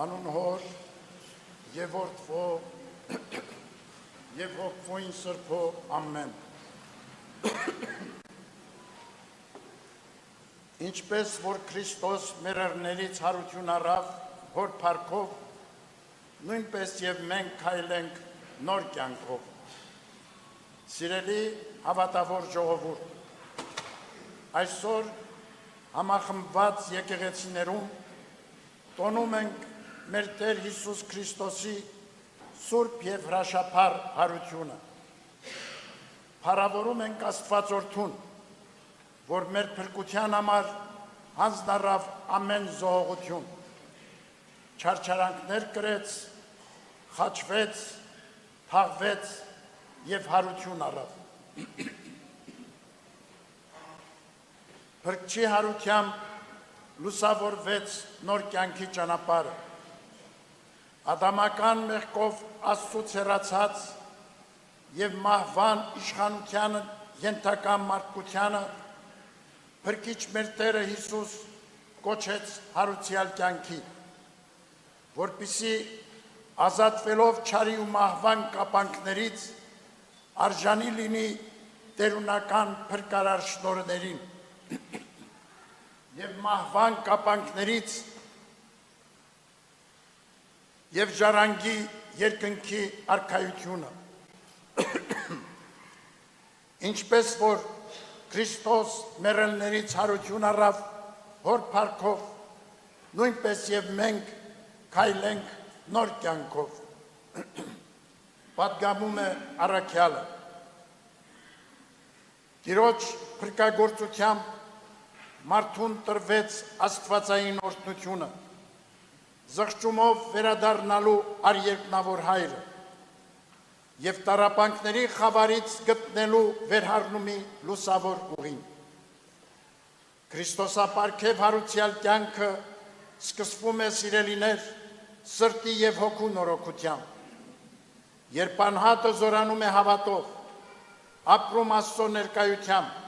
Անուն հոր և որդվո և հոգվոյն սրբո ամեն։ Ինչպես որ Քրիստոս մերերներից հարություն առավ հոր փառքով, նույնպես և մենք քայլենք նոր կյանքով։ Սիրելի հավատավոր ժողովուրդ, այսօր համախմբված եկեղեցիներում տոնում ենք մեր Տեր Հիսուս Քրիստոսի սուրբ և հրաշափառ հարությունը։ Փառավորում ենք Աստվածորդուն, որ մեր փրկության համար հանձնառավ ամեն զոհողություն, չարչարանքներ կրեց, խաչվեց, թաղվեց և հարություն առավ։ Փրկչի հարությամբ լուսավորվեց նոր կյանքի ճանապարհը։ Ադամական մեղքով Աստծուց հեռացած և մահվան իշխանությանը ենթակա մարդկությանը Փրկիչ մեր Տերը Հիսուս կոչեց հարուցյալ կյանքի, որպեսզի ազատվելով չարի ու մահվան կապանքներից արժանի լինի տերունական փրկարար շնորհներին և մահվան կապանքներից և ժառանգի երկնքի արքայությունը։ Ինչպես որ Քրիստոս մեռելներից հարություն առավ հոր փառքով, նույնպես և մենք քայլենք նոր կյանքով։ Պատգամում է առաքյալը. Տիրոջ փրկագործությամբ մարդուն տրվեց աստվածային օրհնությունը, զղջումով վերադառնալու արյերկնավոր հայրը և տառապանքների խավարից գտնելու վերհառնումի լուսավոր ուղին։ Քրիստոսապարգև հարուցյալ կյանքը սկսվում է, սիրելիներ, սրտի և հոգու նորոգությամբ, երբ անհատը զորանում է հավատով, ապրում Աստծո ներկայությամբ,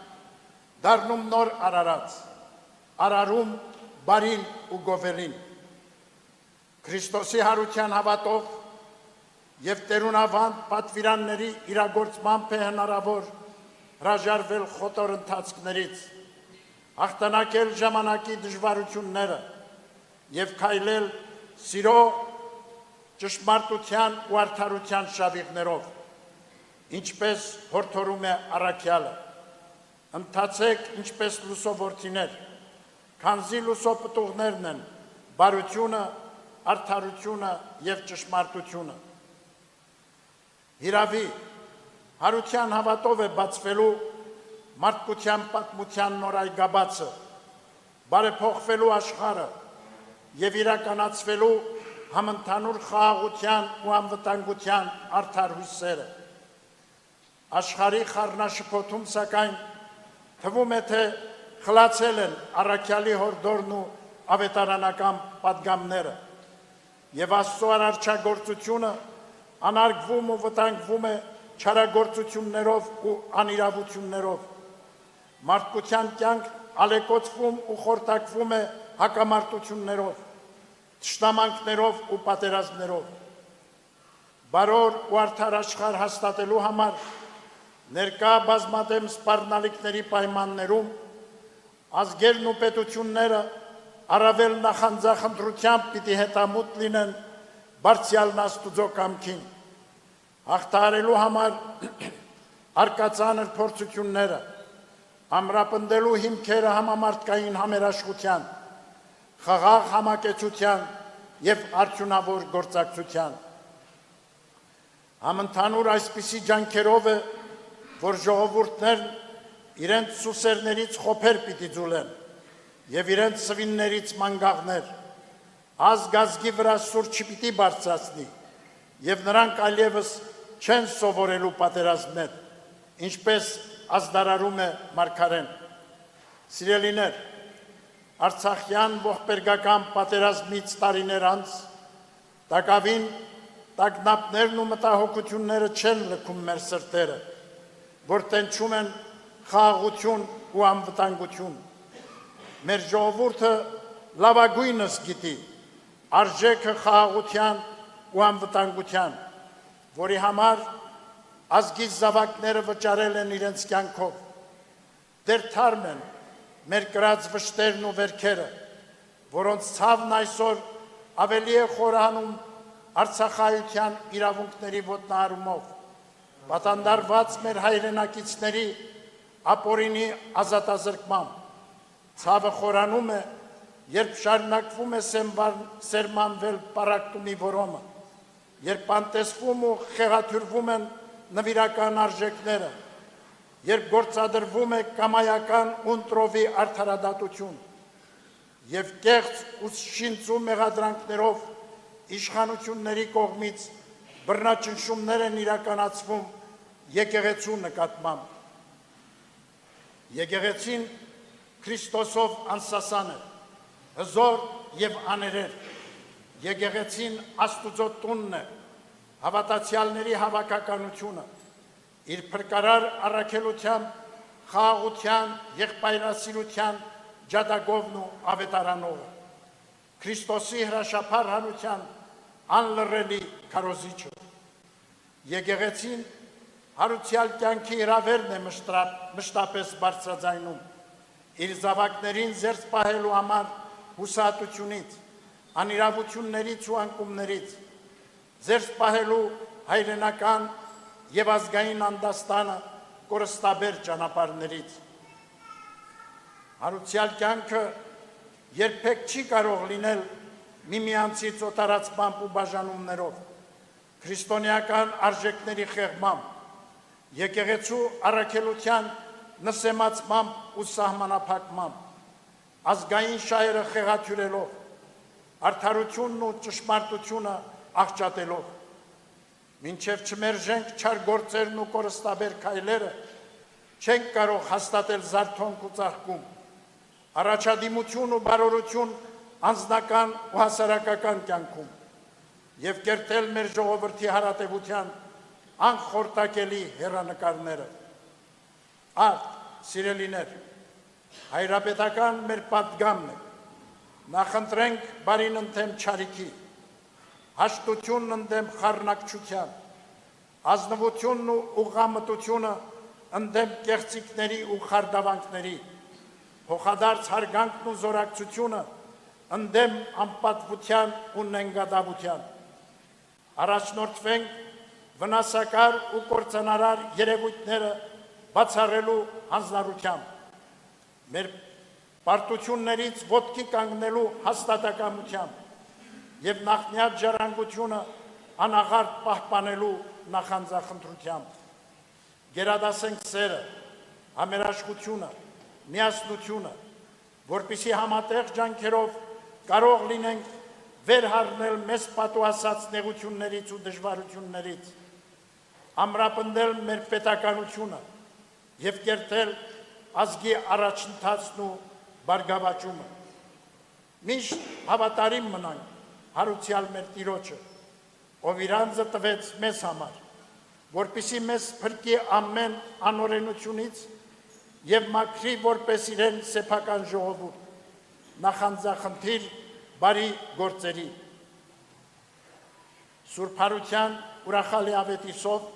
դառնում նոր արարած, արարում բարին ու գովելին։ Քրիստոսի հարության հավատով և տերունավանդ պատվիրանների իրագործմամբ է հնարավոր հրաժարվել խոտոր ընթացքներից, հաղթանակել ժամանակի դժվարությունները և քայլել սիրո, ճշմարտության ու արդարության շավիղներով, ինչպես հորդորում է առաքյալը. ընթացեք ինչպես լուսովորդիներ, քանզի լուսոպտուղներն են բարությունը, արդարությունը և ճշմարտությունը։ Հիրավի, հարության հավատով է բացվելու մարդկության պատմության նոր այգաբացը, բարեփոխվելու աշխարհը և իրականացվելու համընդհանուր խաղաղության ու անվտանգության արդար հույսերը։ Աշխարհի խառնաշփոթում, սակայն, թվում է, թե խլացել են առաքյալի հորդորն ու ավետարանական պատգամները, և Աստծո արարչագործությունը անարգվում ու վտանգվում է չարագործություններով ու անիրավություններով։ Մարդկության կյանքն ալեկոծվում ու խորտակվում է հակամարտություններով, թշնամանքներով ու պատերազմներով։ Բարոր ու արդար աշխարհ հաստատելու համար ներկա բազմադեմ սպառնալիքների պայմաններում ազգերն ու պետությունները առավել նախանձախնդրությամբ պիտի հետամուտ լինեն բարձրյալն Աստուծո կամքին, հաղթահարելու համար արկածանր փորձությունները, ամրապնդելու հիմքերը համամարտկային համերաշխության, խաղաղ համակեցության և արդյունավոր գործակցության։ Համընդհանուր այսպիսի ջանքերով է, որ ժողովուրդներն իրենց սուսերներից խոփեր պիտի ձուլեն և իրենց սվիններից մանգաղներ, ազգ ազգի վրա սուր չպիտի բարձրացնի, և նրանք այլևս չեն սովորելու պատերազմներ, ինչպես ազդարարում է մարգարեն։ Սիրելիներ, Արցախյան ողբերգական պատերազմից տարիներ անց տակավին տագնապներն ու մտահոգությունները չեն լքում մեր սրտերը, որ տենչում են խաղաղություն ու անվտանգություն։ Մեր ժողովուրդը լավագույնս գիտի, արժեքը խաղաղության ու անվտանգության, որի համար ազգի զավակները վճարել են իրենց կյանքով, դեռ թարմ են մեր կրած վշտերն ու վերքերը, որոնց ցավն այսօր ավելի է խորանում արցախայության իրավունքների ոտնահարումով, պատանդարված մեր հայրենակիցների ապօրինի ազատազրկմամբ, ցավը խորանում է, երբ շարունակվում է սերմանվել պառակտումի որոմը, երբ անտեսվում ու խեղաթյուրվում են նվիրական արժեքները, երբ գործադրվում է կամայական ունտրովի արդարադատություն և կեղծ ու շինծու մեղադրանքներով իշխանությունների կողմից բռնաճնշումներ են իրականացվում եկեղեցու նկատմամբ։ Եկեղեցին Քրիստոսով անսասան է, հզոր և աներեր, եկեղեցին Աստուծո տունն է, հավատացյալների հավաքականությունը, իր փրկարար առաքելությամբ, խաղաղության, եղբայրասիրության ջատագովն ու ավետարանողը, Քրիստոսի հրաշափառ հանրության անլռելի քարոզիչը։ Եկեղեցին հարուցյալ կյանքի հրավերն է մշտապես բարձրաձայնում, իր զավակներին զերծ պահելու համար հուսահատությունից, անիրավություններից ու անկումներից, զերծ պահելու հայրենական և ազգային անդաստանը կորստաբեր ճանապարհներից։ Հարուցյալ կյանքը երբեք չի կարող լինել միմյանցից օտարացմամբ ու բաժանումներով, քրիստոնեական արժեքների խեղմամբ, եկեղեցու առաքելության նսեմացմամբ ու սահմանափակմամբ, ազգային շահերը խեղաթյուրելով, արդարությունն ու ճշմարտությունը աղճատելով, մինչև չմերժենք չար գործերն ու կորստաբեր քայլերը, չենք կարող հաստատել զարթոնք ու ծաղկում, առաջադիմություն ու բարօրություն անձնական ու հասարակական կյանքում և կերտել մեր ժողովրդի հարատևության անխորտակելի հեռանկարները։ Արդ, սիրելիներ, հայրապետական մեր պատգամն է, նախընտրենք բարին ընդդեմ չարիքի, հաշտությունն ընդդեմ խառնակչության, ազնվությունն ու ուղղամտությունը ընդդեմ կեղծիքների ու խարդավանքների, փոխադարձ հարգանքն ու զորակցությունը ընդդեմ անպատվության ու նենգադավության, առաջնորդվենք վնասակար ու կործանարար երևույթները բացառելու հանձնառությամբ, մեր պարտություններից ոտքի կանգնելու հաստատակամությամբ և նախնյաց ժառանգությունը անաղարտ պահպանելու նախանձախնդրությամբ։ Գերադասենք սերը, համերաշխությունը, միասնությունը, որպեսզի համատեղ ջանքերով կարող լինենք վերհառնել մեզ պատուհասած նեղություններից ու դժվարություններից, ամրապնդել մեր պետականությունը և կերտել ազգի առաջընթացն ու բարգավաճումը։ Միշտ հավատարիմ մնանք հարուցյալ մեր Տիրոջը, ով իր անձը տվեց մեզ համար, որպեսզի մեզ փրկի ամեն անօրենությունից և մաքրի որպես իրեն սեփական ժողովուրդ, նախանձախնդիր բարի գործերի։ Սուրբ Հարության ուրախալի ավետիսով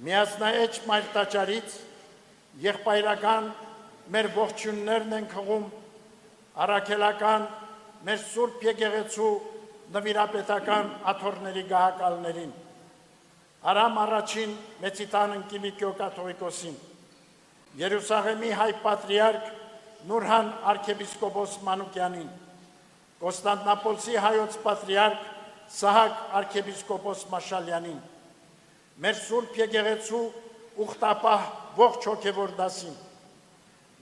միասնաեջ մայր տաճարից եղբայրական մեր ողջույններն ենք հղում առաքելական մեր Սուրբ Եկեղեցու նվիրապետական աթոռների գահակալներին, Արամ առաջին Մեծիտան Ընկիմիկիո կաթողիկոսին, Երուսաղեմի հայ պատրիարք Նուրհան արքեպիսկոպոս Մանուկյանին, Կոստանդնապոլսի հայոց պատրիարք Սահակ արքեպիսկոպոս Մաշալյանին, մեր Սուրբ Եկեղեցու ուխտապահ ողջ հոգևոր դասին,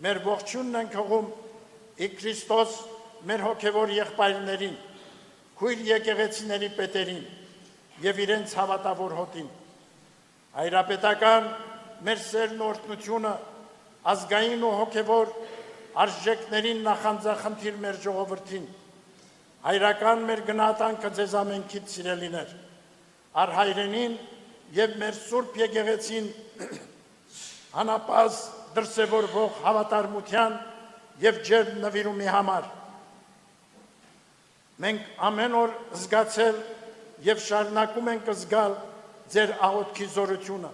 մեր ողջույնն ենք հղում ի Քրիստոս մեր հոգևոր եղբայրներին, քույր եկեղեցիների պետերին և իրենց հավատավոր հոտին, հայրապետական մեր սերն ու օրհնությունը ազգային ու հոգևոր արժեքներին նախանձախնդիր մեր ժողովրդին, հայրական մեր գնահատանքը ձեզ ամենքից սիրելիներ, առհայրենին և մեր Սուրբ Եկեղեցին անապահ դրսևորվող հավատարմության և ջերմ նվիրումի համար։ Մենք ամեն օր զգացել եւ շարունակում ենք զգալ ձեր աղոթքի զորությունը։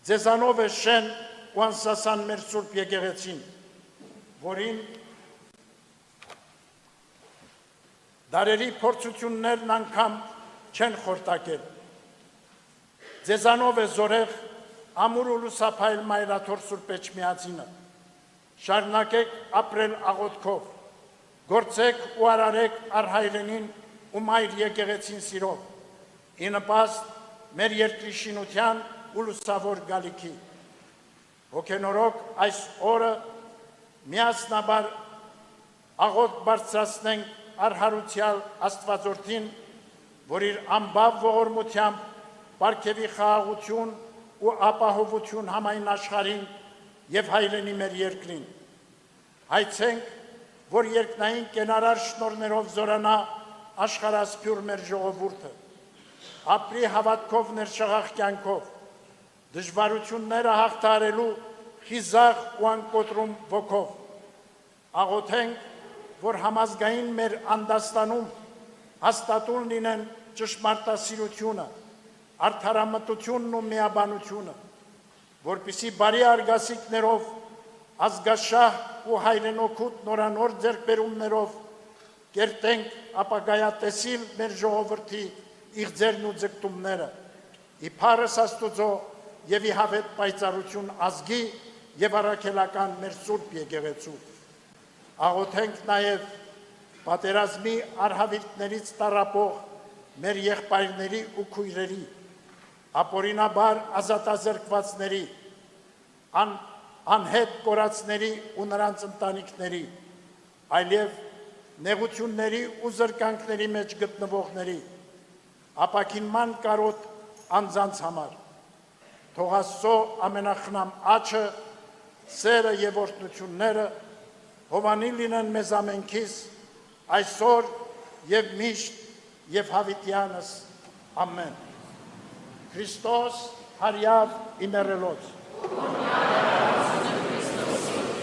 Ձեզանով է շեն ու անսասան մեր Սուրբ եկեղեցին, որին դարերի փորձություններն անգամ չեն խորտակել։ Ձեզանով է զորեղ ամուր ու լուսափայլ մայրաթոր Սուրբ Էջմիածինը։ Շարունակեք ապրել աղոթքով, գործեք ու արարեք առհայրենին ու մայր եկեղեցին սիրով, ի նպաստ մեր երկրի շինության ու լուսավոր գալիքի։ Հոգենորոք այս օրը միասնաբար աղոթք բարձրացնենք Արհարուցյալ Աստվածորդին, որ իր ամբավ ողորմությամբ պարգևի խաղաղություն ու ապահովություն համայն աշխարհին եւ հայրենի մեր երկրին։ Հայցենք, որ երկնային կենարար շնորհներով զորանա աշխարհասփյուր մեր ժողովուրդը, ապրի հավատքով ներշաղախ կյանքով, դժվարությունները հաղթահարելու խիզախ ու անկոտրում ոգով։ Աղոթենք, որ համազգային մեր անդաստանում հաստատուն լինեն ճշմարտասիրությունը, արդարամտությունն ու միաբանությունը, որպեսզի բարի արգասիքներով, ազգաշահ ու հայրենօգուտ նորանոր ձեռքբերումներով կերտենք ապագայատեսիլ մեր ժողովրդի իղձերն ու ձգտումները, իբարս Աստուծո եւ ի հավետ պայծառություն ազգի եւ առաքելական մեր Սուրբ եկեղեցու։ Աղոթենք նաեւ պատերազմի արհավիրքներից տառապող մեր եղբայրների ու քույրերի, ապօրինաբար ազատազրկվածների, անհետ կորածների ու նրանց ընտանիքների, այլև նեղությունների ու զրկանքների մեջ գտնվողների, ապաքինման կարոտ անձանց համար։ Թող Աստծո ամենախնամ աչը, սերը եւ օրհնությունները հովանի լինեն մեզ ամենքիս, այսօր եւ միշտ եւ հավիտյանս, ամեն։ Քրիստոս հարյավ իմերելոց։